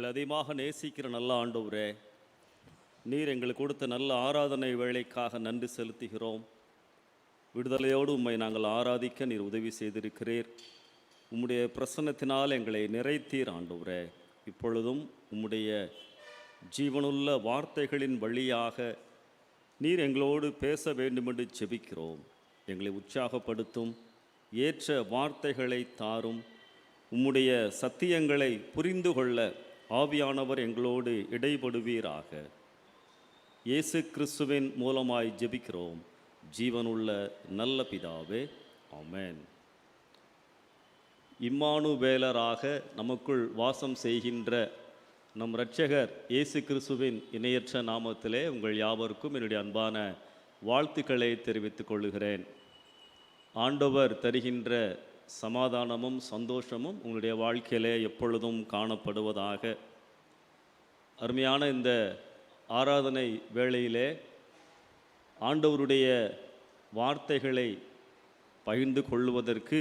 எங்களை அதிகமாக நேசிக்கிற நல்ல ஆண்டவரே, நீர் எங்களுக்கு கொடுத்த நல்ல ஆராதனை வேளைக்காக நன்றி செலுத்துகிறோம். விடுதலையோடு உம்மை நாங்கள் ஆராதிக்க நீர் உதவி செய்திருக்கிறீர். உம்முடைய பிரசன்னத்தினால் எங்களை நிறைத்தீர் ஆண்டவரே. இப்பொழுதும் உம்முடைய ஜீவனுள்ள வார்த்தைகளின் வழியாக நீர் எங்களோடு பேச வேண்டுமென்று ஜெபிக்கிறோம். எங்களை உற்சாகப்படுத்தும், ஏற்ற வார்த்தைகளை தாரும். உம்முடைய சத்தியங்களை புரிந்து கொள்ள ஆவியானவர் எங்களோடு இடைபடுவீராக. இயேசு கிறிஸ்துவின் மூலமாய் ஜெபிக்கிறோம் ஜீவனுள்ள நல்ல பிதாவே, ஆமென். இம்மானுவேலராக நமக்குள் வாசம் செய்கின்ற நம் இரட்சகர் இயேசு கிறிஸ்துவின் இணையற்ற நாமத்திலே உங்கள் யாவருக்கும் என்னுடைய அன்பான வாழ்த்துக்களை தெரிவித்துக் கொள்கிறேன். ஆண்டவர் தருகின்ற சமாதானமும் சந்தோஷமும் உங்களுடைய வாழ்க்கையிலே எப்பொழுதும் காணப்படுவதாக. அருமையான இந்த ஆராதனை வேளையிலே ஆண்டவருடைய வார்த்தைகளை பகிர்ந்து கொள்வதற்கு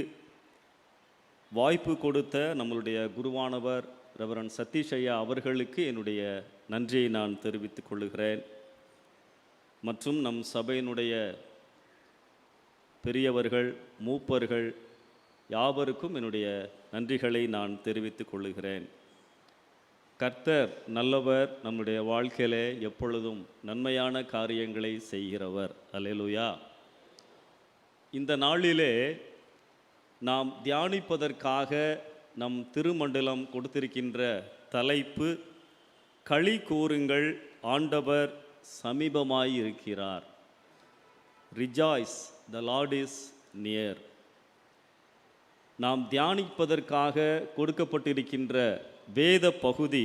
வாய்ப்பு கொடுத்த நம்மளுடைய குருவானவர் ரெவரண்ட் சதீஷ் ஐயா அவர்களுக்கு என்னுடைய நன்றியை நான் தெரிவித்துக் கொள்கிறேன். மற்றும் நம் சபையினுடைய பெரியவர்கள், மூப்பர்கள் யாவருக்கும் என்னுடைய நன்றிகளை நான் தெரிவித்துக் கொள்கிறேன். கர்த்தர் நல்லவர், நம்முடைய வாழ்க்கையிலே எப்பொழுதும் நன்மையான காரியங்களை செய்கிறவர். அல்லேலூயா. இந்த நாளிலே நாம் தியானிப்பதற்காக நம் திருமண்டலம் கொடுத்திருக்கின்ற தலைப்பு, களி கூறுங்கள், ஆண்டவர் சமீபமாயிருக்கிறார். Rejoice, the Lord is near. நாம் தியானிப்பதற்காக கொடுக்கப்பட்டிருக்கின்ற வேத பகுதி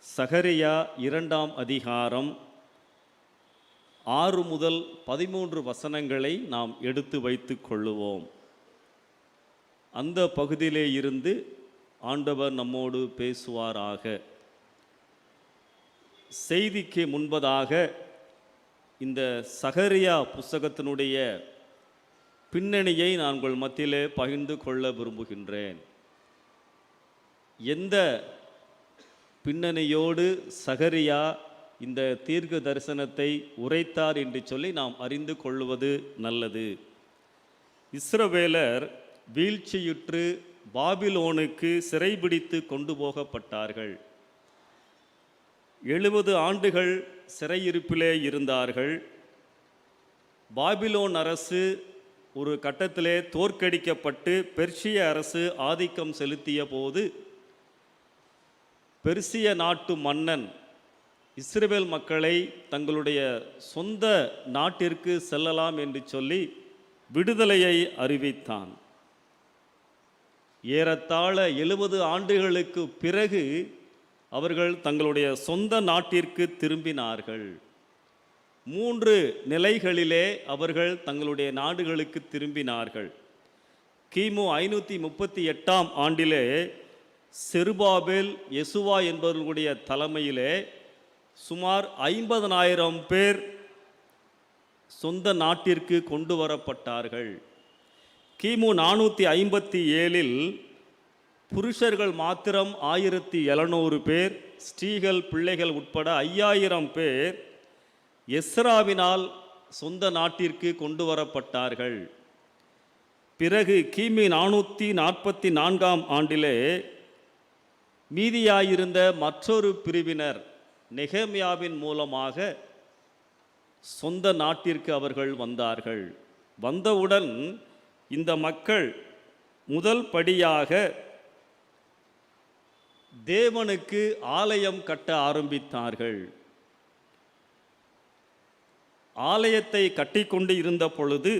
சகரியா 2ஆம் அதிகாரம் 6 முதல் 13 வசனங்களை நாம் எடுத்து வைத்து கொள்ளுவோம். அந்த பகுதியிலே இருந்து ஆண்டவர் நம்மோடு பேசுவாராக. செய்திக்கு முன்பதாக இந்த சகரியா புஸ்தகத்தினுடைய பின்னணியை நான் உங்கள் மத்தியிலே பகிர்ந்து கொள்ள விரும்புகின்றேன். எந்த பின்னணியோடு சகரியா இந்த தீர்க்க தரிசனத்தை உரைத்தார் என்று சொல்லி நாம் அறிந்து கொள்வது நல்லது. இஸ்ரவேலர் வீழ்ச்சியுற்று பாபிலோனுக்கு சிறைபிடித்து கொண்டு போகப்பட்டார்கள். 70 ஆண்டுகள் சிறையிருப்பிலே இருந்தார்கள். பாபிலோன் அரசு ஒரு கட்டத்திலே தோற்கடிக்கப்பட்டு பெர்சிய அரசு ஆதிக்கம் செலுத்திய போது பெர்சிய நாட்டு மன்னன் இஸ்ரவேல் மக்களை தங்களுடைய சொந்த நாட்டிற்கு செல்லலாம் என்று சொல்லி விடுதலையை அறிவித்தான். ஏறத்தாழ 70 ஆண்டுகளுக்கு பிறகு அவர்கள் தங்களுடைய சொந்த நாட்டிற்கு திரும்பினார்கள். 3 நிலைகளிலே அவர்கள் தங்களுடைய நாடுகளுக்கு திரும்பினார்கள். கிமு 538ஆம் ஆண்டிலே செருபாபேல், யெசுவா என்பவர்களுடைய தலைமையிலே சுமார் 50,000 பேர் சொந்த நாட்டிற்கு கொண்டு வரப்பட்டார்கள். கிமு 457இல் புருஷர்கள் மாத்திரம் 1700 பேர், ஸ்திரீகள் பிள்ளைகள் உட்பட 5000 பேர் எஸ்ராவினால் சொந்த நாட்டிற்கு கொண்டு வரப்பட்டார்கள். பிறகு கிமு 444ஆம் ஆண்டிலே மீதியாயிருந்த மற்றொரு பிரிவினர் நெகேமியாவின் மூலமாக சொந்த நாட்டிற்கு அவர்கள் வந்தார்கள். வந்தவுடன் இந்த மக்கள் முதல் படியாக தேவனுக்கு ஆலயம் கட்ட ஆரம்பித்தார்கள். ஆலயத்தை கட்டிக்கொண்டு இருந்த பொழுது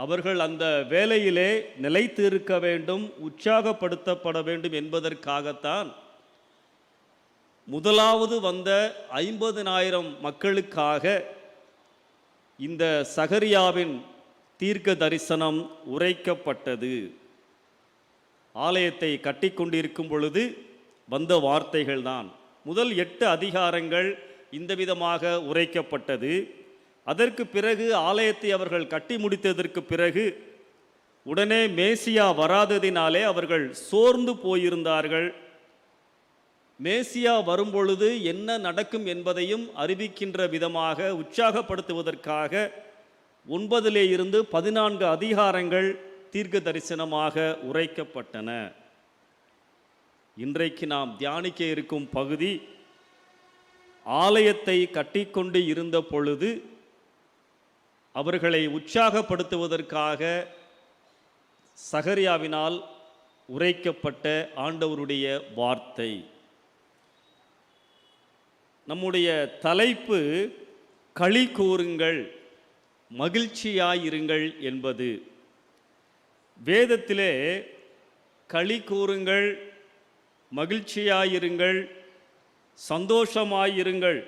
அவர்கள் அந்த வேலையிலே நிலைத்து இருக்க வேண்டும், உற்சாகப்படுத்தப்பட வேண்டும் என்பதற்காகத்தான் முதலாவது வந்த 50,000 மக்களுக்காக இந்த சகரியாவின் தீர்க்க தரிசனம் உரைக்கப்பட்டது. ஆலயத்தை கட்டிக்கொண்டிருக்கும் பொழுது வந்த வார்த்தைகள் தான். முதல் 8 அதிகாரங்கள் இந்த விதமாக உரைக்கப்பட்டது. அதற்கு பிறகு ஆலயத்தை அவர்கள் கட்டி முடித்ததற்கு பிறகு உடனே மேசியா வராததினாலே அவர்கள் சோர்ந்து போயிருந்தார்கள். மேசியா வரும்பொழுது என்ன நடக்கும் என்பதையும் அறிவிக்கின்ற விதமாக, உற்சாகப்படுத்துவதற்காக 9 14 அதிகாரங்கள் தீர்க்க தரிசனமாக உரைக்கப்பட்டன. இன்றைக்கு நாம் தியானிக்க இருக்கும் பகுதி, ஆலயத்தை கட்டிக்கொண்டு இருந்த பொழுது அவர்களை உற்சாகப்படுத்துவதற்காக சகரியாவினால் உரைக்கப்பட்ட ஆண்டவருடைய வார்த்தை. நம்முடைய தலைப்பு களி கூறுங்கள், மகிழ்ச்சியாயிருங்கள் என்பது. வேதத்திலே களி கூறுங்கள், மகிழ்ச்சியாயிருங்கள், சந்தோஷமாயிருங்கள்,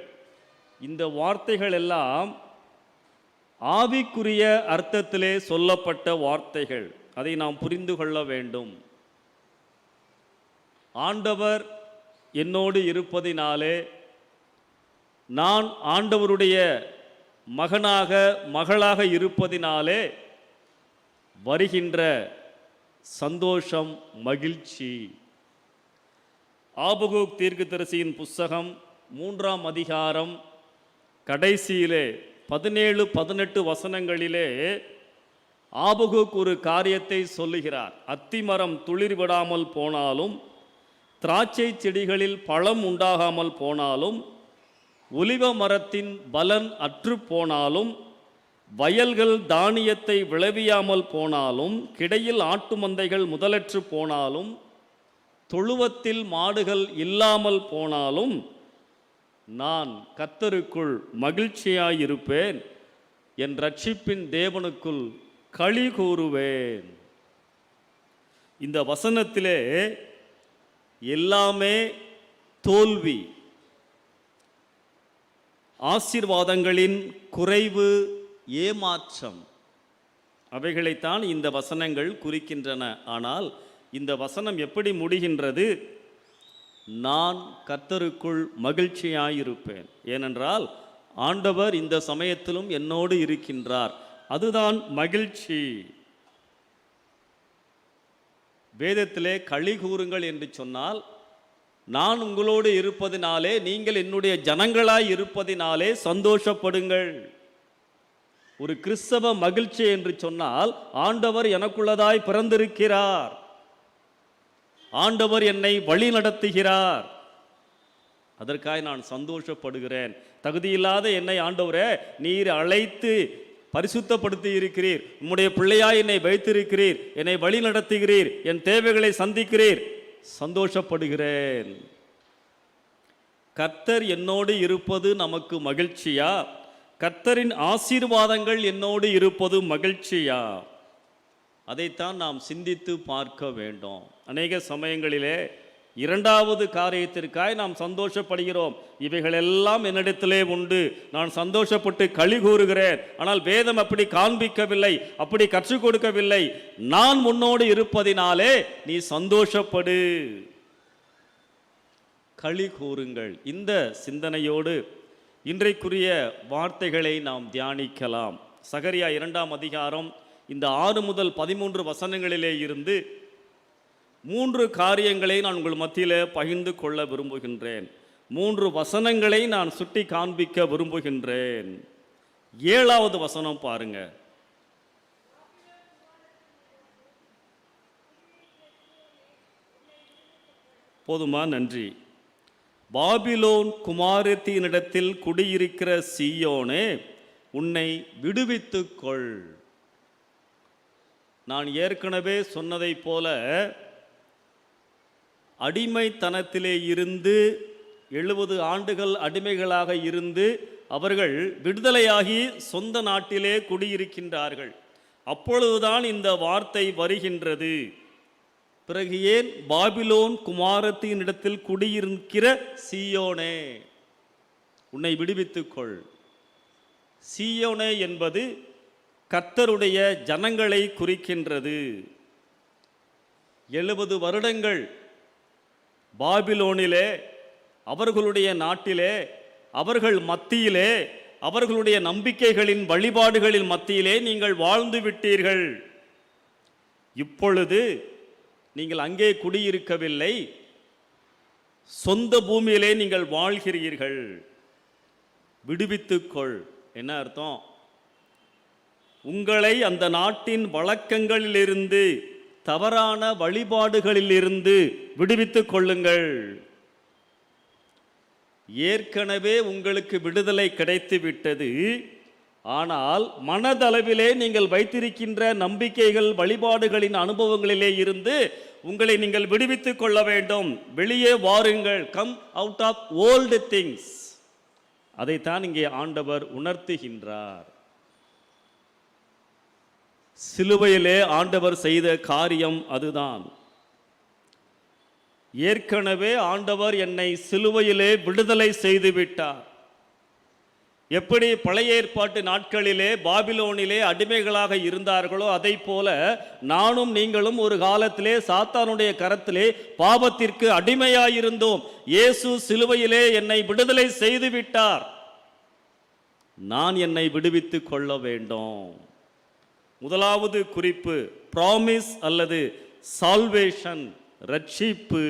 இந்த வார்த்தைகள் எல்லாம் ஆவிக்குரிய அர்த்தத்திலே சொல்லப்பட்ட வார்த்தைகள். அதை நாம் புரிந்து கொள்ள வேண்டும். ஆண்டவர் என்னோடு இருப்பதினாலே, நான் ஆண்டவருடைய மகனாக மகளாக இருப்பதினாலே வருகின்ற சந்தோஷம், மகிழ்ச்சி. ஆபகூக் தீர்க்கதரிசியின் புஸ்தகம் 3ஆம் அதிகாரம் கடைசியிலே 17 18 வசனங்களிலே ஆபகூக் ஒரு காரியத்தை சொல்லுகிறார். அத்திமரம் துளிர் விடாமல் போனாலும், திராட்சை செடிகளில் பழம் உண்டாகாமல் போனாலும், ஒலிவ மரத்தின் பலன் அற்று போனாலும், வயல்கள் தானியத்தை விளைவியாமல் போனாலும், கிடையில் ஆட்டு மந்தைகள் முதலற்று போனாலும், தொழுவத்தில் மாடுகள் இல்லாமல் போனாலும், நான் கர்த்தருக்குள் மகிழ்ச்சியாயிருப்பேன், என் இரட்சிப்பின் தேவனுக்குள் களி கூறுவேன். இந்த வசனத்திலே எல்லாமே தோல்வி, ஆசீர்வாதங்களின் குறைவு, ஏமாற்றம், அவைகளைத்தான் இந்த வசனங்கள் குறிக்கின்றன. ஆனால் இந்த வசனம் எப்படி முடிகின்றது? நான் கர்த்தருக்குள் மகிழ்ச்சியாயிருப்பேன். ஏனென்றால் ஆண்டவர் இந்த சமயத்திலும் என்னோடு இருக்கின்றார். அதுதான் மகிழ்ச்சி. வேதத்திலே களி கூறுங்கள் என்று சொன்னால், நான் உங்களோடு இருப்பதினாலே, நீங்கள் என்னுடைய ஜனங்களாய் இருப்பதினாலே சந்தோஷப்படுங்கள். ஒரு கிறிஸ்தவ மகிழ்ச்சி என்று சொன்னால், ஆண்டவர் எனக்குள்ளதாய் பிறந்திருக்கிறார், ஆண்டவர் என்னை வழி நடத்துகிறார், அதற்காக நான் சந்தோஷப்படுகிறேன். தகுதியில்லாத என்னை ஆண்டவரே நீர் அழைத்து பரிசுத்தப்படுத்தி இருக்கிறீர், உம்முடைய பிள்ளையாய் என்னை வைத்திருக்கிறீர், என்னை வழி நடத்துகிறீர், என் தேவைகளை சந்திக்கிறீர், சந்தோஷப்படுகிறேன். கர்த்தர் என்னோடு இருப்பது நமக்கு மகிழ்ச்சியா? கர்த்தரின் ஆசீர்வாதங்கள் என்னோடு இருப்பது மகிழ்ச்சியா? அதைத்தான் நாம் சிந்தித்து பார்க்க வேண்டும். அநேக சமயங்களிலே இரண்டாவது காரியத்திற்காய் நாம் சந்தோஷப்படுகிறோம். இவைகளெல்லாம் என்னிடத்திலே உண்டு, நான் சந்தோஷப்பட்டு களி கூறுகிறேன். ஆனால் வேதம் அப்படி காண்பிக்கவில்லை, அப்படி கற்றுக் கொடுக்கவில்லை. நான் உன்னோடு இருப்பதினாலே நீ சந்தோஷப்படு, களி கூறுங்கள். இந்த சிந்தனையோடு இன்றைக்குரிய வார்த்தைகளை நாம் தியானிக்கலாம். சகரியா 2ஆம் அதிகாரம் இந்த 6 முதல் 13 வசனங்களிலே இருந்து 3 காரியங்களை நான் உங்கள் மத்தியிலே பகிர்ந்து கொள்ள விரும்புகின்றேன். 3 வசனங்களை நான் சுட்டி காண்பிக்க விரும்புகின்றேன். 7வது வசனம் பாருங்க. போதுமா? நன்றி. பாபிலோன் குமாரத்தினிடத்தில் குடியிருக்கிற சீயோனே, உன்னை விடுவித்துக்கொள். நான் ஏற்கனவே சொன்னதைப் போல அடிமைத்தனத்திலே இருந்து 70 ஆண்டுகள் அடிமைகளாக இருந்து அவர்கள் விடுதலையாகி சொந்த நாட்டிலே குடியிருக்கின்றார்கள். அப்பொழுதுதான் இந்த வார்த்தை வருகின்றது. பிறகு ஏன் பாபிலோன் குமாரத்தினிடத்தில் குடியிருக்கிற சீயோனே உன்னை விடுவித்துக்கொள். சீயோனே என்பது கர்த்தருடைய ஜனங்களை குறிக்கின்றது. 70 வருடங்கள் பாபிலோனிலே, அவர்களுடைய நாட்டிலே, அவர்கள் மத்தியிலே, அவர்களுடைய நம்பிக்கைகளின் வழிபாடுகளின் மத்தியிலே நீங்கள் வாழ்ந்து விட்டீர்கள். இப்பொழுது நீங்கள் அங்கே குடியிருக்கவில்லை, சொந்த பூமியிலே நீங்கள் வாழ்கிறீர்கள், விடுவித்துக்கொள். என்ன அர்த்தம்? உங்களை அந்த நாட்டின் வழக்கங்களிலிருந்து, தவறான வழிபாடுகளிலிருந்து விடுவித்துக் கொள்ளுங்கள். ஏற்கனவே உங்களுக்கு விடுதலை கிடைத்து விட்டது. ஆனால் மனதளவிலே நீங்கள் வைத்திருக்கின்ற நம்பிக்கைகள், வழிபாடுகளின் அனுபவங்களிலே இருந்து உங்களை நீங்கள் விடுவித்துக் கொள்ள வேண்டும். வெளியே வாருங்கள், come out of old things. அதைத்தான் இங்கே ஆண்டவர் உணர்த்துகின்றார். சிலுவையிலே ஆண்டவர் செய்த காரியம் அதுதான். ஏற்கனவே ஆண்டவர் என்னை சிலுவையிலே விடுதலை செய்து விட்டார். எப்படி பழைய ஏற்பாட்டு நாட்களிலே பாபிலோனிலே அடிமைகளாக இருந்தார்களோ அதை போல நானும் நீங்களும் ஒரு காலத்திலே சாத்தானுடைய கரத்திலே பாவத்திற்கு அடிமையாயிருந்தோம். இயேசு சிலுவையிலே என்னை விடுதலை செய்து விட்டார். நான் என்னை விடுவித்துக் கொள்ள வேண்டும். முதலாவது குறிப்பு ப்ராமிஸ் அல்லது சால்வேஷன், ரட்சிப்பு.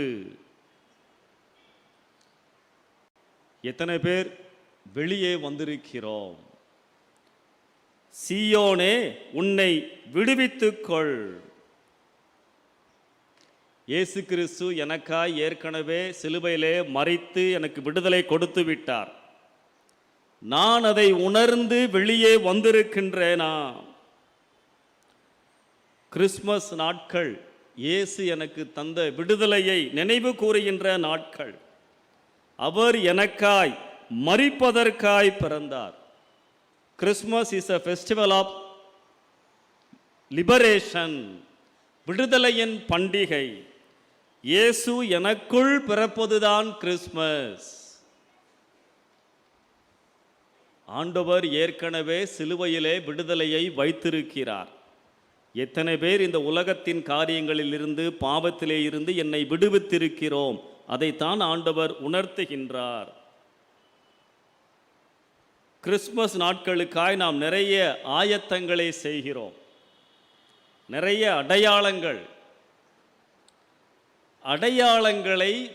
எத்தனை பேர் வெளியே வந்திருக்கிறோம்? சீயோனே உன்னை விடுவித்துக்கொள். இயேசு கிறிஸ்து எனக்காய் ஏற்கனவே சிலுவையிலே மரித்து எனக்கு விடுதலை கொடுத்து விட்டார். நான் அதை உணர்ந்து வெளியே வந்திருக்கின்றேனா? கிறிஸ்மஸ் நாட்கள் இயேசு எனக்கு தந்த விடுதலையை நினைவு கூறுகின்ற நாட்கள். அவர் எனக்காய் மரிப்பதற்காய் பிறந்தார். Christmas is a festival of liberation, விடுதலையின் பண்டிகை. இயேசு எனக்குள் பிறப்பதுதான் கிறிஸ்மஸ். ஆண்டவர் ஏற்கனவே சிலுவையிலே விடுதலையை வைத்திருக்கிறார். எத்தனை பேர் இந்த உலகத்தின் காரியங்களில் இருந்து, பாவத்திலே இருந்து என்னை விடுவித்திருக்கிறோம்? அதைத்தான் ஆண்டவர் உணர்த்துகின்றார். கிறிஸ்மஸ் நாட்களுக்காய் நாம் நிறைய ஆயத்தங்களை செய்கிறோம். நிறைய அடையாளங்களை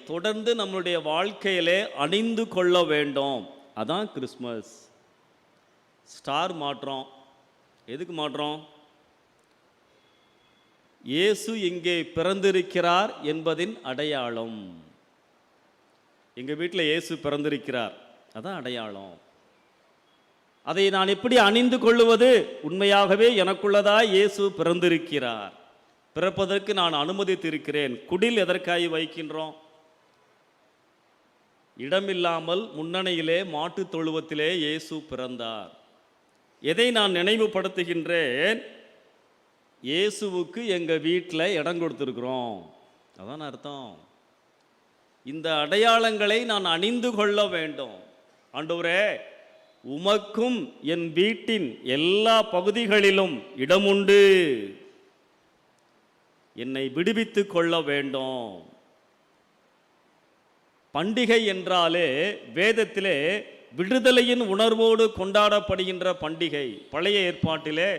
தொடர்ந்து நம்முடைய வாழ்க்கையிலே அணிந்து கொள்ள வேண்டும். அதான் கிறிஸ்மஸ். ஸ்டார் மாற்றோம். எதுக்கு மாற்றோம்? இயேசு இங்கே பிறந்திருக்கிறார் என்பதின் அடையாளம். எங்கள் வீட்டில் இயேசு பிறந்திருக்கிறார், அதான் அடையாளம். அதை நான் எப்படி அணிந்து கொள்ளுவது? உண்மையாகவே எனக்குள்ளதாய் இயேசு பிறந்திருக்கிறார், பிறப்பதற்கு நான் அனுமதித்திருக்கிறேன். குடில் எதற்காக வைக்கின்றோம்? இடமில்லாமல் முன்னணியிலே மாட்டு தொழுவத்திலே இயேசு பிறந்தார். எதை நான் நினைவுபடுத்துகின்றேன்? இயேசுவுக்கு எங்கள் வீட்டில் இடம் கொடுத்துருக்குறோம், அதான் அர்த்தம். இந்த அடையாளங்களை நான் அணிந்து கொள்ள வேண்டும். ஆண்டவரே, உமக்கும் என் வீட்டின் எல்லா பகுதிகளிலும் இடமுண்டு, என்னை விடுவித்துக் கொள்ள வேண்டும். பண்டிகை என்றாலே வேதத்திலே விடுதலையின் உணர்வோடு கொண்டாடப்படுகின்ற பண்டிகை. பழைய ஏற்பாட்டிலே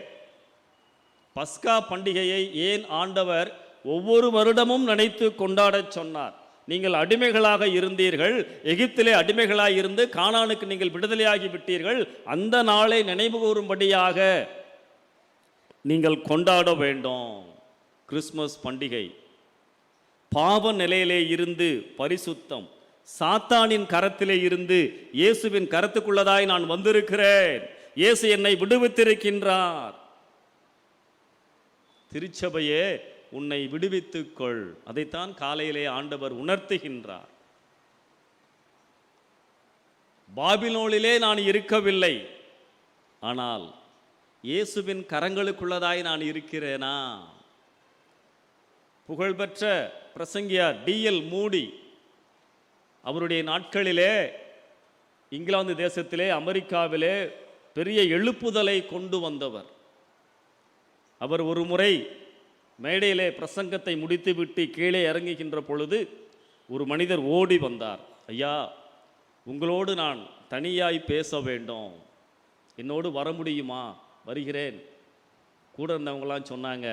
பஸ்கா பண்டிகையை ஏன் ஆண்டவர் ஒவ்வொரு வருடமும் நினைத்து கொண்டாடச் சொன்னார்? நீங்கள் அடிமைகளாக இருந்தீர்கள், எகிப்திலே அடிமைகளாக இருந்து கானானுக்கு நீங்கள் விடுதலையாகி விட்டீர்கள். அந்த நாளை நினைவு கூறும்படியாக நீங்கள் கொண்டாட வேண்டும். கிறிஸ்மஸ் பண்டிகை பாவ நிலையிலே இருந்து பரிசுத்தம், சாத்தானின் கரத்திலே இருந்து இயேசுவின் கரத்துக்குள்ளதாய் நான் வந்திருக்கிறேன். இயேசு என்னை விடுவித்திருக்கின்றார். திருச்சபையே, உன்னை விடுவித்துக்கொள். அதைத்தான் காலையிலே ஆண்டவர் உணர்த்துகின்றார். பாபிலோனிலே நான் இருக்கவில்லை, ஆனால் இயேசுவின் கரங்களுக்குள்ளதாய் நான் இருக்கிறேனா? புகழ்பெற்ற பிரசங்கியார் டிஎல் மூடி அவருடைய நாட்களிலே இங்கிலாந்து தேசத்திலே, அமெரிக்காவிலே பெரிய எழுப்புதலை கொண்டு வந்தவர். அவர் ஒரு முறை மேடையிலே பிரசங்கத்தை முடித்துவிட்டு கீழே இறங்குகின்ற பொழுது ஒரு மனிதர் ஓடி வந்தார். ஐயா, உங்களோடு நான் தனியாய் பேச வேண்டும், என்னோடு வர முடியுமா? வருகிறேன். கூட இருந்தவங்களாம் சொன்னாங்க,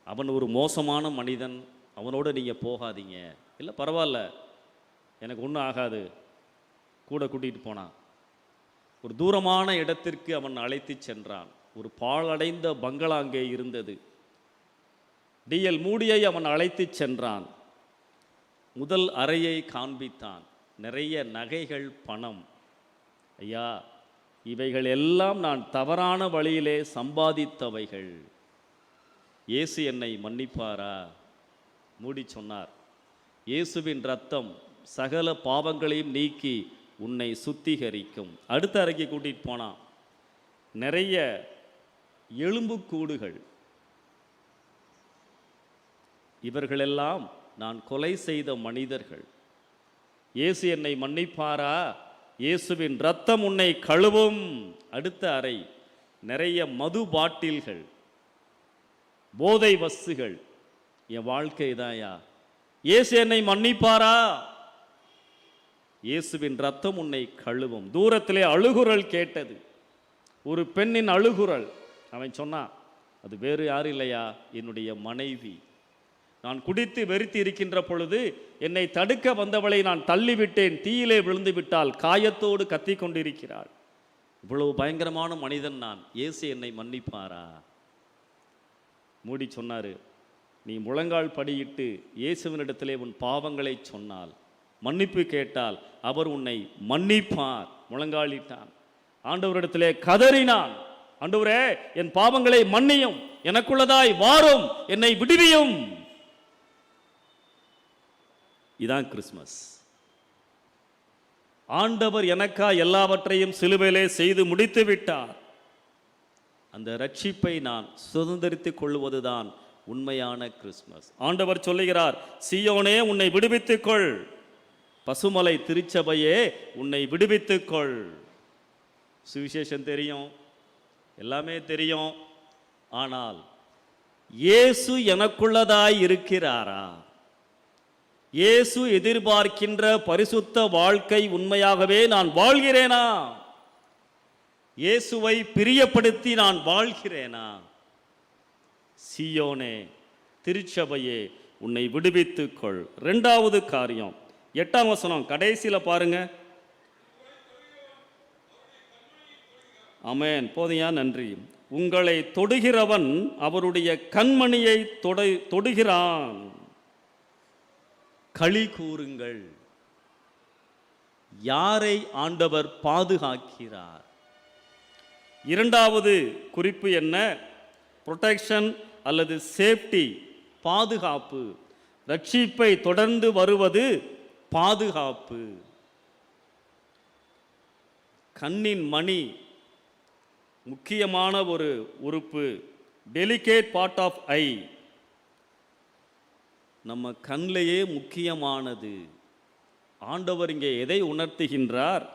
அவன் ஒரு மோசமான மனிதன், அவனோடு நீங்கள் போகாதீங்க. இல்லை, பரவாயில்ல, எனக்கு ஒன்றும் ஆகாது, கூட கூட்டிகிட்டு போனான். ஒரு தூரமான இடத்திற்கு அவன் அழைத்து சென்றான். ஒரு பாழடைந்த பங்களா அங்கே இருந்தது. டிஎல் மூடியை அவன் அழைத்து சென்றான். முதல் அறையை காண்பித்தான். நிறைய நகைகள், பணம். ஐயா, இவைகள் எல்லாம் நான் தவறான வழியிலே சம்பாதித்தவைகள். இயேசு என்னை மன்னிப்பாரா? மூடி சொன்னார், இயேசுவின் இரத்தம் சகல பாவங்களையும் நீக்கி உன்னை சுத்திகரிக்கும். அடுத்த அறைக்கு கூட்டிகிட்டு போனான். நிறைய எலும்புக்கூடுகள். இவர்களெல்லாம் நான் கொலை செய்த மனிதர்கள். இயேசு என்னை மன்னிப்பாரா? இயேசுவின் இரத்தம் உன்னை கழுவும். அடுத்த அறை நிறைய மது பாட்டில்கள், போதை வஸ்துகள். என் வாழ்க்கை தாயா. இயேசு என்னை மன்னிப்பாரா? இயேசுவின் இரத்தம் உன்னை கழுவும். தூரத்திலே அழுகுரல் கேட்டது. ஒரு பெண்ணின் அழுகுரல். அவன் சொன்னான், அது வேறு யாரும் இல்லையா, என்னுடைய மனைவி. நான் குடித்து வெறித்து இருக்கின்ற பொழுது என்னை தடுக்க வந்தவளை நான் தள்ளிவிட்டேன். தீயிலே விழுந்து விட்டால் காயத்தோடு கத்தி கொண்டிருக்கிறாள். இவ்வளவு பயங்கரமான மனிதன் நான். இயேசு என்னை மன்னிப்பாரா? மூடி சொன்னாரு, நீ முழங்கால் படியிட்டு இயேசுவினிடத்திலே உன் பாவங்களை சொன்னால், மன்னிப்பு கேட்டால் அவர் உன்னை மன்னிப்பார். முழங்காலிட்டான். ஆண்டவரிடத்திலே கதறினான், ஆண்டவரே என் பாவங்களை மன்னியும், எனக்குள்ளதாய் வாரும், என்னை விடுவியும். இதான் கிறிஸ்மஸ். ஆண்டவர் எனக்கா எல்லாவற்றையும் சிலுவையிலே செய்து முடித்து விட்டார். அந்த ரட்சிப்பை நான் சுதந்திரித்துக் கொள்வதுதான் உண்மையான கிறிஸ்மஸ். ஆண்டவர் சொல்லுகிறார், சீயோனே உன்னை விடுவித்துக்கொள், பசுமலை திருச்சபையே உன்னை விடுவித்துக்கொள். சுவிசேஷம் தெரியும், எல்லாமே தெரியும். ஆனால் இயேசு எனக்குள்ளதாய் இருக்கிறாரா? இயேசு எதிர்பார்க்கின்ற பரிசுத்த வாழ்க்கை உண்மையாகவே நான் வாழ்கிறேனா? இயேசுவை பிரியப்படுத்தி நான் வாழ்கிறேனா? சீயோனே திருச்சபையே உன்னை விடுவித்துக்கொள். இரண்டாவது காரியம், 8ஆம் வசனம் கடைசியில பாருங்க. ஆமென். போதையா, நன்றி. உங்களை தொடுகிறவன் அவருடைய கண்மணியை தொடுகிறான். களி கூறுங்கள். யாரை ஆண்டவர் பாதுகாக்கிறார்? இரண்டாவது குறிப்பு என்ன? புரொடெக்ஷன் அல்லது சேஃப்டி, பாதுகாப்பு. ரட்சிப்பை தொடர்ந்து வருவது பாதுகாப்பு. கண்ணின் மணி முக்கியமான ஒரு உறுப்பு, டெலிகேட் பார்ட் ஆஃப் ஐ. நம்ம கண்ணிலேயே முக்கியமானது. ஆண்டவர் இங்கே எதை உணர்த்துகின்றார்?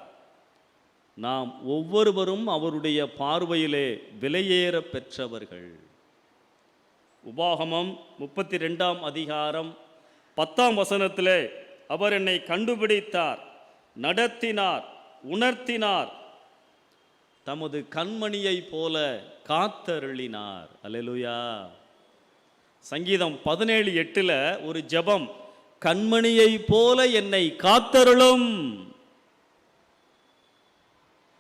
நாம் ஒவ்வொருவரும் அவருடைய பார்வையிலே விலையேற பெற்றவர்கள். உபாகமம் 32ஆம் அதிகாரம் 10ஆம் வசனத்திலே அவர் என்னை கண்டுபிடித்தார், நடத்தினார், உணர்த்தினார், தமது கண்மணியை போல காத்தருளினார். அல்லேலூயா. சங்கீதம் 17:8 ஒரு ஜெபம், கண்மணியை போல என்னை காத்தருளும்.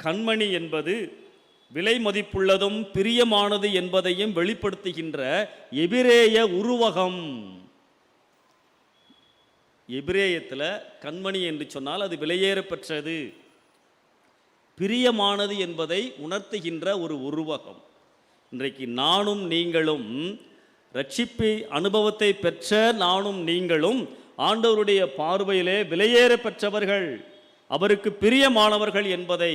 கண்மணி என்பது விலை மதிப்புள்ளதும் பிரியமானது என்பதையும் வெளிப்படுத்துகின்ற எபிரேய உருவகம். எபிரேயத்தில் கண்மணி என்று சொன்னால் அது விலையேற பெற்றது, பிரியமானது என்பதை உணர்த்துகின்ற ஒரு உருவகம். இன்றைக்கு நானும் நீங்களும் ரட்சிப்பு அனுபவத்தை பெற்ற நானும் நீங்களும் ஆண்டவருடைய பார்வையிலே விலையேற பெற்றவர்கள், அவருக்கு பிரியமானவர்கள் என்பதை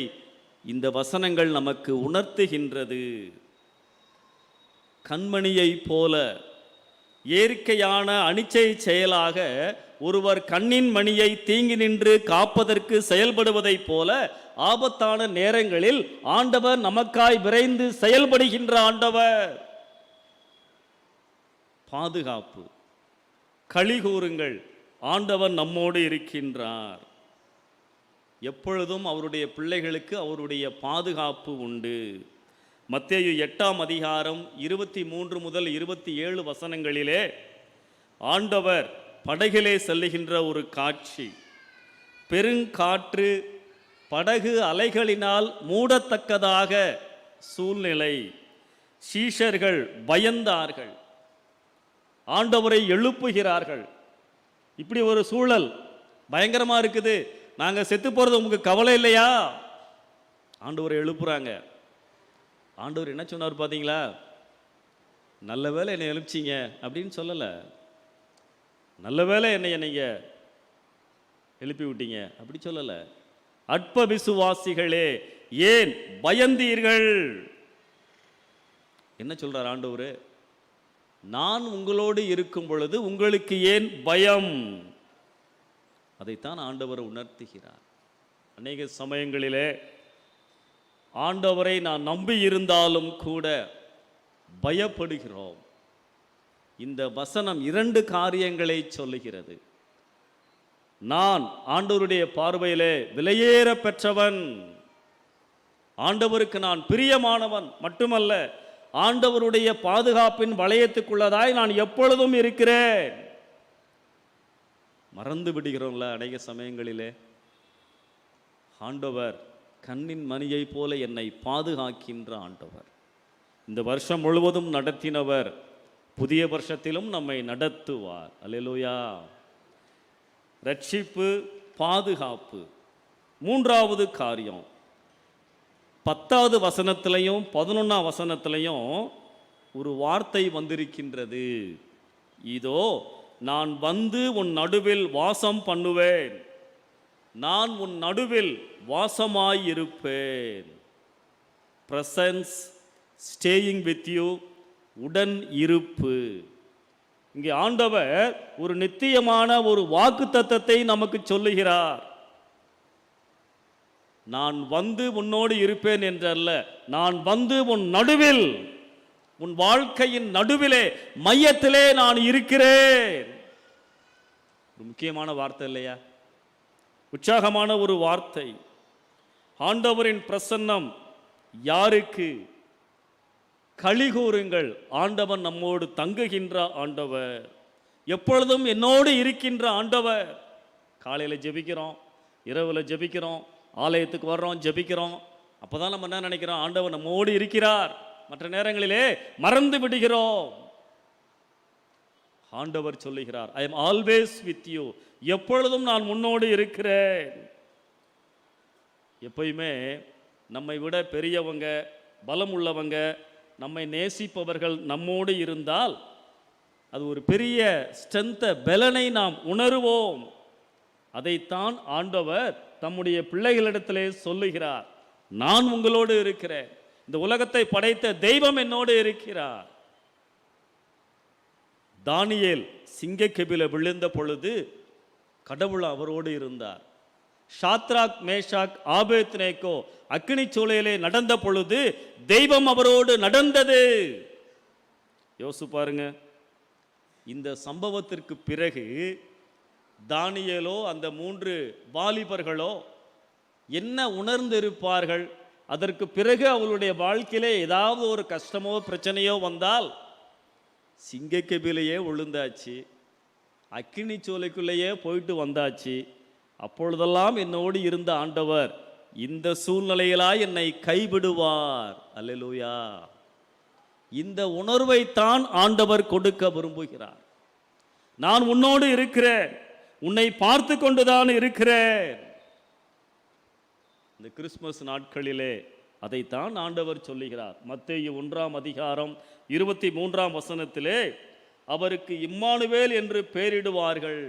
இந்த வசனங்கள் நமக்கு உணர்த்துகின்றது. கண்மணியை போல இயற்கையான அனிச்சை செயலாக ஒருவர் கண்ணின் மணியை தீங்கி நின்று காப்பதற்கு செயல்படுவதைப் போல ஆபத்தான நேரங்களில் ஆண்டவர் நமக்காய் விரைந்து செயல்படுகின்ற ஆண்டவர். பாதுகாப்பு. களி கூறுங்கள், ஆண்டவர் நம்மோடு இருக்கின்றார். எப்பொழுதும் அவருடைய பிள்ளைகளுக்கு அவருடைய பாதுகாப்பு உண்டு. மத்தேயு 8ஆம் அதிகாரம் 23 முதல் 27 வசனங்களிலே ஆண்டவர் படகிலே செல்லுகின்ற ஒரு காட்சி. பெருங்காற்று, படகு அலைகளினால் மூடத்தக்கதாக சூழ்நிலை. சீஷர்கள் பயந்தார்கள், ஆண்டவரை எழுப்புகிறார்கள். இப்படி ஒரு சூழல் பயங்கரமா இருக்குது. நாங்கள் செத்து போறது உங்களுக்கு கவலை இல்லையா? ஆண்டவரை எழுப்புறாங்க. ஆண்டவர் என்ன சொன்னார் பார்த்தீங்களா? நல்ல வேளை என்னை எழுப்பிச்சிங்க அப்படின்னு சொல்லலை. நல்ல வேளை என்னை நீங்க எழுப்பி விட்டீங்க அப்படி சொல்லலை. அற்ப விசுவாசிகளே ஏன் பயந்தீர்கள்? என்ன சொல்றார் ஆண்டவர்? நான் உங்களோடு இருக்கும் பொழுது உங்களுக்கு ஏன் பயம்? அதைத்தான் ஆண்டவர் உணர்த்துகிறார். அநேக சமயங்களிலே ஆண்டவரை நான் நம்பி இருந்தாலும் கூட பயப்படுகிறோம். இந்த வசனம் 2 காரியங்களை சொல்லுகிறது. நான் ஆண்டவருடைய பார்வையிலே விலையேற பெற்றவன், ஆண்டவருக்கு நான் பிரியமானவன் மட்டுமல்ல, ஆண்டவருடைய பாதுகாப்பின் வளையத்துக்குள்ளதாய் நான் எப்பொழுதும் இருக்கிறேன். மறந்து விடுகிறோம்ல அநேக சமயங்களிலே. ஆண்டவர் கண்ணின் மணியை போல என்னை பாதுகாக்கின்ற ஆண்டவர். இந்த வருஷம் முழுவதும் நடத்தினவர் புதிய வருஷத்திலும் நம்மை நடத்துவார். அல்லேலூயா. ரட்சிப்பு, பாதுகாப்பு. 3வது காரியம் 10வது வசனத்திலையும் 11ஆம் வசனத்திலையும் ஒரு வார்த்தை வந்திருக்கின்றது. இதோ நான் வந்து உன் நடுவில் வாசம் பண்ணுவேன், நான் உன் நடுவில் வாசமாயிருப்பேன். பிரசன்ஸ், ஸ்டேயிங் வித் யூ, உடன் இருப்பு. இங்கே ஆண்டவர் ஒரு நித்தியமான ஒரு வாக்குத்தத்தத்தை நமக்கு சொல்லுகிறார். நான் வந்து உன்னோடு இருப்பேன் என்றல்ல, நான் வந்து உன் நடுவில், உன் வாழ்க்கையின் நடுவிலே, மையத்திலே நான் இருக்கிறேன். ஒரு முக்கியமான வார்த்தை இல்லையா? உற்சாகமான ஒரு வார்த்தை. ஆண்டவரின் பிரசன்னம் யாருக்கு? களிகூறுங்கள், ஆண்டவன் நம்மோடு தங்குகின்ற ஆண்டவர், எப்பொழுதும் என்னோடு இருக்கின்ற ஆண்டவர். காலையில் ஜெபிக்கிறோம், இரவில் ஜெபிக்கிறோம், ஆலயத்துக்கு வர்றோம், ஜெபிக்கிறோம். அப்போதான் நம்ம என்ன நினைக்கிறோம்? ஆண்டவர் நம்மோடு இருக்கிறார். மற்ற நேரங்களிலே மறந்து விடுகிறோம். ஆண்டவர் சொல்லுகிறார், I am always with you, எப்பொழுதும் நான் முன்னோடு இருக்கிறேன். எப்பயுமே நம்மை விட பெரியவங்க, பலம் உள்ளவங்க, நம்மை நேசிப்பவர்கள் நம்மோடு இருந்தால் அது ஒரு பெரிய ஸ்ட்ரென்த்தை, பலனை நாம் உணருவோம். அதைத்தான் ஆண்டவர் தம்முடைய பிள்ளைகளிடத்திலே சொல்லுகிறார். நான் உங்களோடு இருக்கிறேன், இந்த உலகத்தை படைத்த தெய்வம் என்னோடு இருக்கிறார். தானியேல் சிங்கக்கெபில விழுந்த பொழுது கடவுள் அவரோடு இருந்தார். ஷாத்ராக், மேஷாக், ஆபேத்நேகோ அக்கினி சூளையிலே நடந்த பொழுது தெய்வம் அவரோடு நடந்தது. யோசிச்சு பாருங்க. இந்த சம்பவத்திற்கு பிறகு தானியேலோ அந்த 3 வாலிபர்களோ என்ன உணர்ந்திருப்பார்கள்? அதற்கு பிறகு அவளுடைய வாழ்க்கையிலே ஏதாவது ஒரு கஷ்டமோ பிரச்சனையோ வந்தால் சிங்கக்கெபிலையே விழுந்தாச்சு, அக்கினி சூளைக்குள்ளேயே போயிட்டு வந்தாச்சு. அப்பொழுதெல்லாம் என்னோடு இருந்த ஆண்டவர் இந்த சூழ்நிலையிலாய் என்னை கைவிடுவார். அல்லேலூயா. இந்த உணர்வைத்தான் ஆண்டவர் கொடுக்க விரும்புகிறார். நான் உன்னோடு இருக்கிறேன், உன்னை பார்த்து கொண்டுதான் இருக்கிறேன். இந்த கிறிஸ்துமஸ் நாட்களிலே அதைத்தான் ஆண்டவர் சொல்லுகிறார். மத்தேயு 1ஆம் அதிகாரம் 23ஆம் வசனத்திலே அவருக்கு இம்மானுவேல் என்று பெயரிடுவார்கள்.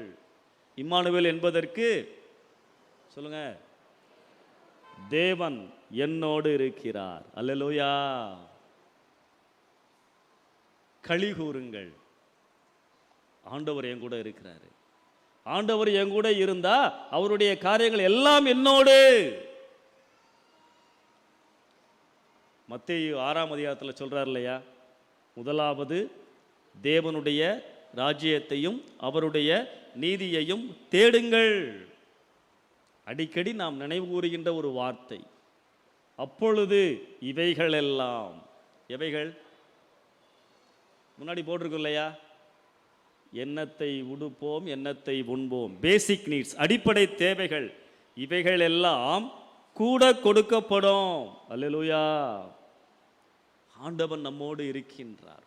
இம்மானுவேல் என்பதற்கு சொல்லுங்க, தேவன் என்னோடு இருக்கிறார். அல்லேலூயா. களி கூறுங்கள், ஆண்டவர் என் கூட இருக்கிறாரு. ஆண்டவர் என் கூட இருந்தா அவருடைய காரியங்கள் எல்லாம் என்னோடு. மத்தேயு 6ஆம் அதிகாரத்தில் சொல்றார் இல்லையா, முதலாவது தேவனுடைய ராஜ்யத்தையும் அவருடைய நீதியையும் தேடுங்கள். அடிக்கடி நாம் நினைவு கூறுகின்ற ஒரு வார்த்தை. அப்பொழுது இவைகள் எல்லாம், எவைகள் முன்னாடி போட்டிருக்கோம் இல்லையா, எண்ணத்தை உடுப்போம், எண்ணத்தை உண்போம், பேசிக் நீட்ஸ், அடிப்படை தேவைகள் இவைகள் எல்லாம் கூட கொடுக்கப்படும். அல்லேலூயா. ஆண்டவன் நம்மோடு இருக்கின்றார்.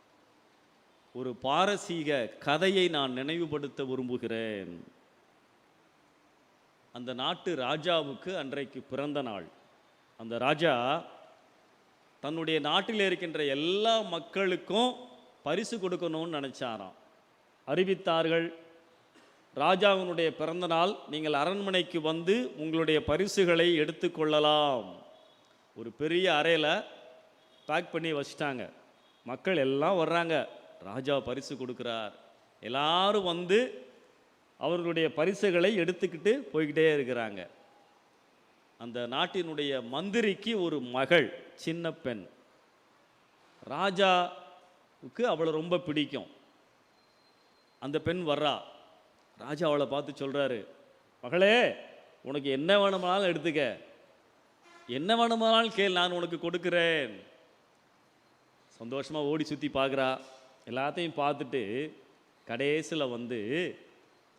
ஒரு பாரசீக கதையை நான் நினைவுபடுத்த விரும்புகிறேன். அந்த நாட்டு ராஜாவுக்கு அன்றைக்கு பிறந்த நாள். அந்த ராஜா தன்னுடைய நாட்டில் இருக்கின்ற எல்லா மக்களுக்கும் பரிசு கொடுக்கணும்னு நினைச்சாராம். அறிவித்தார்கள், ராஜாவினுடைய பிறந்த நாள், நீங்கள் அரண்மனைக்கு வந்து உங்களுடைய பரிசுகளை எடுத்துக்கொள்ளலாம். ஒரு பெரிய அறையில் பேக் பண்ணி வச்சிட்டாங்க. மக்கள் எல்லாம் வர்றாங்க, ராஜா பரிசு கொடுக்குறார். எல்லாரும் வந்து அவர்களுடைய பரிசுகளை எடுத்துக்கிட்டு போய்கிட்டே இருக்கிறாங்க. அந்த நாட்டினுடைய மந்திரிக்கு ஒரு மகள், சின்ன பெண். ராஜாவுக்கு அவளை ரொம்ப பிடிக்கும். அந்த பெண் வர்றா. ராஜா அவளை பார்த்து சொல்கிறாரு, மகளே, உனக்கு என்ன வேணுமானாலும் எடுத்துக்க, என்ன வேணுமானாலும் கேள், நான் உனக்கு கொடுக்குறேன். சந்தோஷமாக ஓடி சுற்றி பார்க்குறா. எல்லாத்தையும் பார்த்துட்டு கடைசியில் வந்து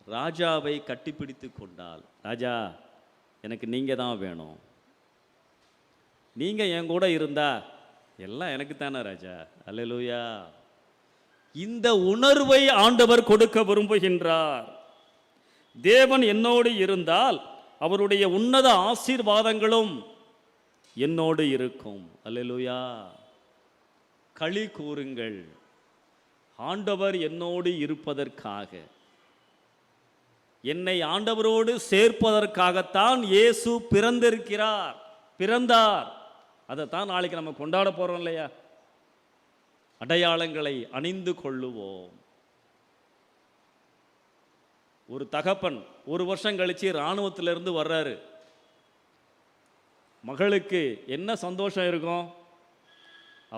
ராஜாவை கட்டிப்பிடித்து கொண்டாள். ராஜா, எனக்கு நீங்கள் தான் வேணும். நீங்கள் என் கூட இருந்தா எல்லாம் எனக்கு தானே ராஜா. அல்லேலூயா. இந்த உணர்வை ஆண்டவர் கொடுக்க விரும்புகின்றார். தேவன் என்னோடு இருந்தால் அவருடைய உன்னத ஆசீர்வாதங்களும் என்னோடு இருக்கும். அல்லேலூயா. களி கூறுங்கள், ஆண்டவர் என்னோடு இருப்பதற்காக, என்னை ஆண்டவரோடு சேர்ப்பதற்காகத்தான் இயேசு பிறந்தார். அதைத்தான் நாளைக்கு நம்ம கொண்டாட போறோம் இல்லையா? அடையாளங்களை அணிந்து கொள்ளுவோம். ஒரு தகப்பன் ஒரு வருஷம் கழிச்சு இராணுவத்திலிருந்து வர்றாரு. மகளுக்கு என்ன சந்தோஷம் இருக்கும்?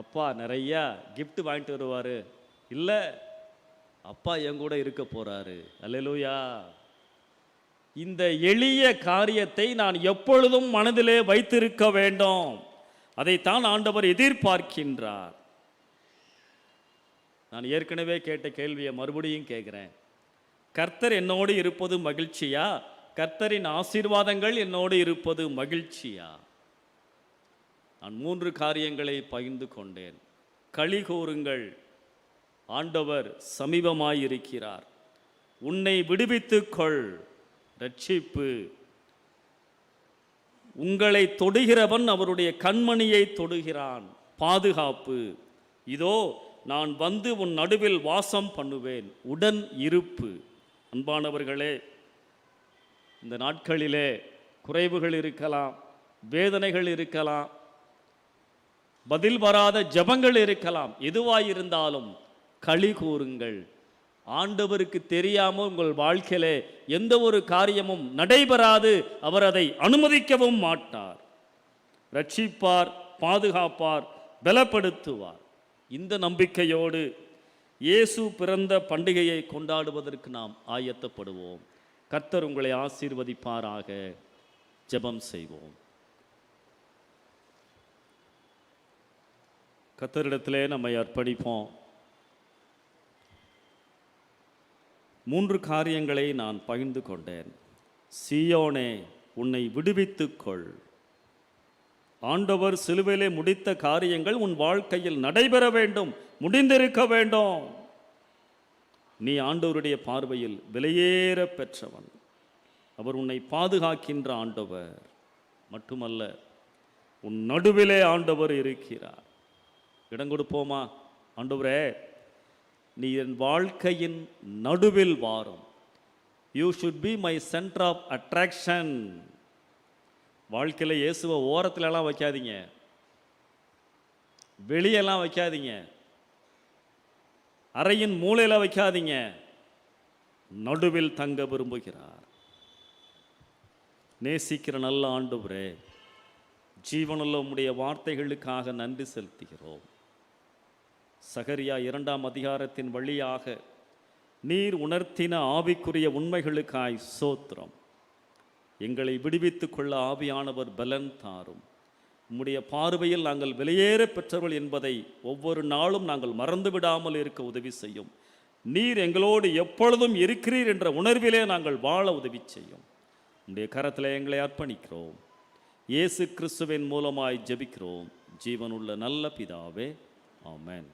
அப்பா நிறைய கிஃப்ட் வாங்கிட்டு வருவார். இல்லை, அப்பா என் கூட இருக்க போறாரு. அல்லேலூயா. இந்த எளிய காரியத்தை நான் எப்பொழுதும் மனதிலே வைத்திருக்க வேண்டும். அதைத்தான் ஆண்டவர் எதிர்பார்க்கின்றார். நான் ஏற்கனவே கேட்ட கேள்வியை மறுபடியும் கேட்கிறேன். கர்த்தர் என்னோடு இருப்பது மகிழ்ச்சியா? கர்த்தரின் ஆசீர்வாதங்கள் என்னோடு இருப்பது மகிழ்ச்சியா? நான் 3 காரியங்களை பகிர்ந்து கொண்டேன். களி கூறுங்கள், ஆண்டவர் சமீபமாயிருக்கிறார். உன்னை விடுவித்துக்கொள், ரட்சிப்பு. உங்களை தொடுகிறவன் அவருடைய கண்மணியை தொடுகிறான், பாதுகாப்பு. இதோ நான் வந்து உன் நடுவில் வாசம் பண்ணுவேன், உடன் இருப்பு. அன்பானவர்களே, இந்த நாட்களிலே குறைவுகள் இருக்கலாம், வேதனைகள் இருக்கலாம், பதில் வராத ஜெபங்கள் இருக்கலாம். எதுவாயிருந்தாலும் களி கூறுங்கள். ஆண்டவருக்கு தெரியாமல் உங்கள் வாழ்க்கையிலே எந்த ஒரு காரியமும் நடைபெறாது. அவர் அதை அனுமதிக்கவும் மாட்டார். ரட்சிப்பார், பாதுகாப்பார், பலப்படுத்துவார். இந்த நம்பிக்கையோடு இயேசு பிறந்த பண்டிகையை கொண்டாடுவதற்கு நாம் ஆயத்தப்படுவோம். கர்த்தர் உங்களை ஆசீர்வதிப்பாராக. ஜெபம் செய்வோம். கர்த்தரிடத்திலே நம்மை அர்ப்பணிப்போம். 3 காரியங்களை நான் பகிர்ந்து கொண்டேன். சீயோனே, உன்னை விடுவித்துக்கொள். ஆண்டவர் சிலுவையிலே முடித்த காரியங்கள் உன் வாழ்க்கையில் நடைபெற வேண்டும், முடிந்திருக்க வேண்டும். நீ ஆண்டவருடைய பார்வையில் விலையேற பெற்றவன். அவர் உன்னை பாதுகாக்கின்ற ஆண்டவர் மட்டுமல்ல, உன் நடுவிலே ஆண்டவர் இருக்கிறார். இடம் கொடுப்போமா? ஆண்டவரே, நீ என் வாழ்க்கையின் நடுவில் வாரும். You should be my centre of attraction. வாழ்க்கையில் இயேசுவை ஓரத்துலலாம் வைக்காதீங்க, வெளியெல்லாம் வைக்காதீங்க, அறையின் மூலையில் வைக்காதீங்க. நடுவில் தங்க விரும்புகிறார். நேசிக்கிற நல்ல ஆண்டவரே, ஜீவனுள்ள உம்முடைய வார்த்தைகளுக்காக நன்றி செலுத்துகிறோம். சகரியா 2ஆம் அதிகாரத்தின் வழியாக நீர் உணர்த்தின ஆவிக்குரிய உண்மைகளுக்காய் சோத்திரம். எங்களை விடுவித்துக் கொள்ள ஆவியானவர் பலன் தாரும். உம்முடைய பார்வையில் நாங்கள் வெளியேற பெற்றவர்கள் என்பதை ஒவ்வொரு நாளும் நாங்கள் மறந்து விடாமல் இருக்க உதவி செய்யும். நீர் எங்களோடு எப்பொழுதும் இருக்கிறீர் என்ற உணர்விலே நாங்கள் வாழ உதவி செய்யும். உடைய கரத்தில் எங்களை அர்ப்பணிக்கிறோம். இயேசு கிறிஸ்துவின் மூலமாய் ஜெபிக்கிறோம் ஜீவனுள்ள நல்ல பிதாவே, ஆமென்.